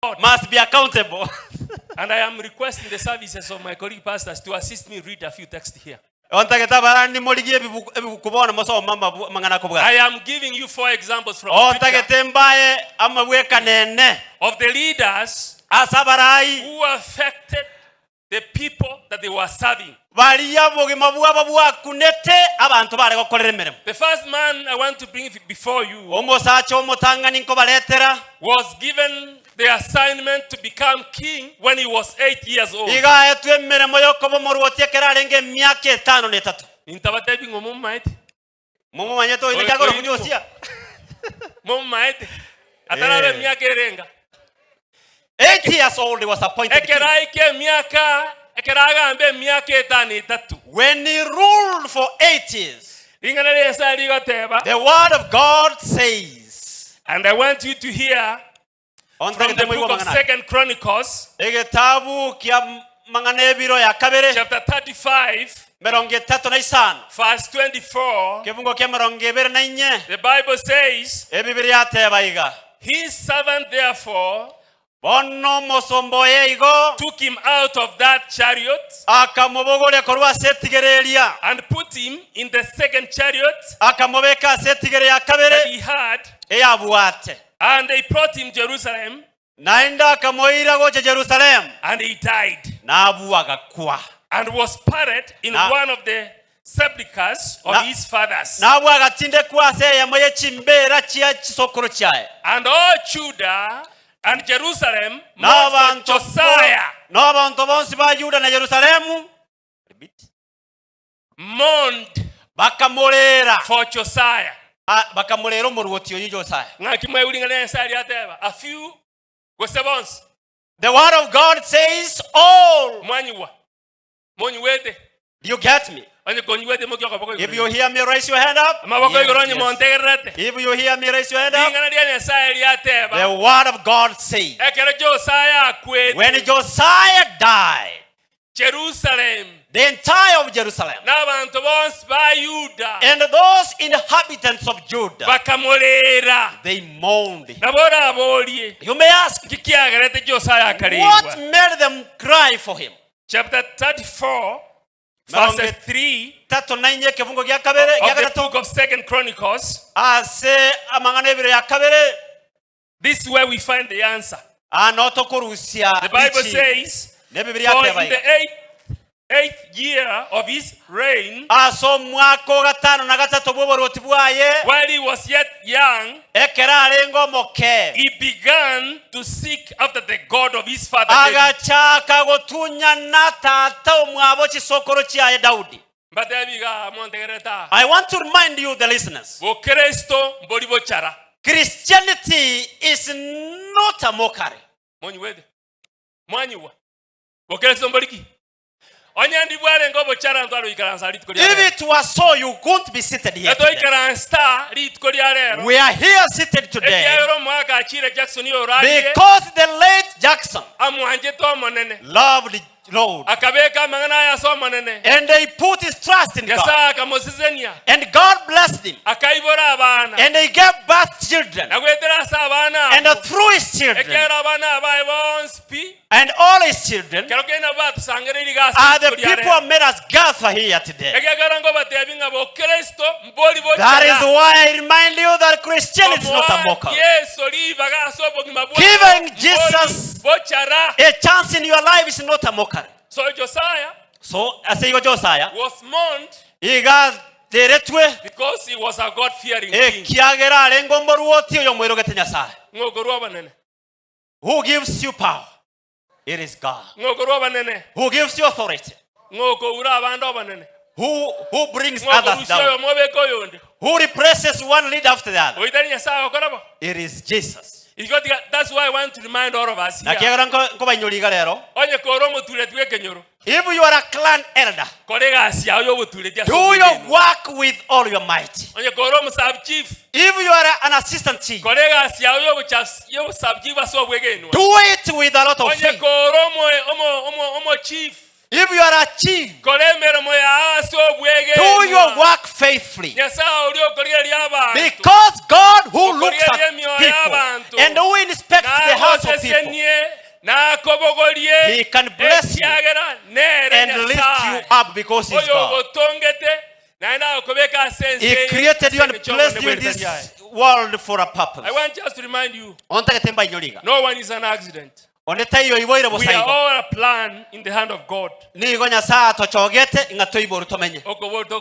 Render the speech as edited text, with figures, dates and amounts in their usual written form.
must be accountable. And I am requesting the services of my colleague pastors to assist me read a few texts here. I am giving you 4 examples from Scripture of the leaders who affected the people that they were serving. The first man I want to bring before you was given the assignment to become king when he was 8 years old. Eight years old he was appointed king. When he ruled for 8 years, the word of God says, and I want you to hear from the book of 2 Chronicles, chapter 35, verse 24. The Bible says, his servant therefore took him out of that chariot and put him in the second chariot that he had, and they brought him to Jerusalem, and he died and was buried in one of the sepulchres of his fathers. And all Judah and Jerusalem mourned for Josiah. Mourned for Josiah. A few responses. The word of God says all. You get me? If you hear me, raise your hand up. Yes. If you hear me, raise your hand up. The word of God says, when Josiah died, Jerusalem, the entire of Jerusalem, and those inhabitants of Judah, they mourned. You may ask, what made them cry for him? Chapter 34, verse 3 of the book of 2 Chronicles. This is where we find the answer. The Bible says, for in the eighth year of his reign, while he was yet young, he began to seek after the God of his father David. I want to remind you, the listeners, Christianity is not a mockery. If it was so, you couldn't be seated here today. We are here seated today because the late Jackson loved the Lord, and he put his trust in God, and God blessed him, and he gave birth children, and through his children and all his children are the people made us gather here today. That is why I remind you that Christianity is not a mockery. Giving Jesus a chance in your life is not a mockery. So Josiah, was mourned because he was a God-fearing king. Who gives you power? It is God. Who gives you authority? Who brings others down? Who replaces one leader after the other? It is Jesus. That's why I want to remind all of us here. If you are a clan elder, do your work with all your might. If you are an assistant chief, do it with a lot of faith. If If you are achieved, do your work faithfully. Because God who looks at people and who inspects the hearts of people, He can bless you and lift you up because He's God. He created you and placed you in this world for a purpose. I want just to remind you, No one is an accident. We are all a plan in the hand of God.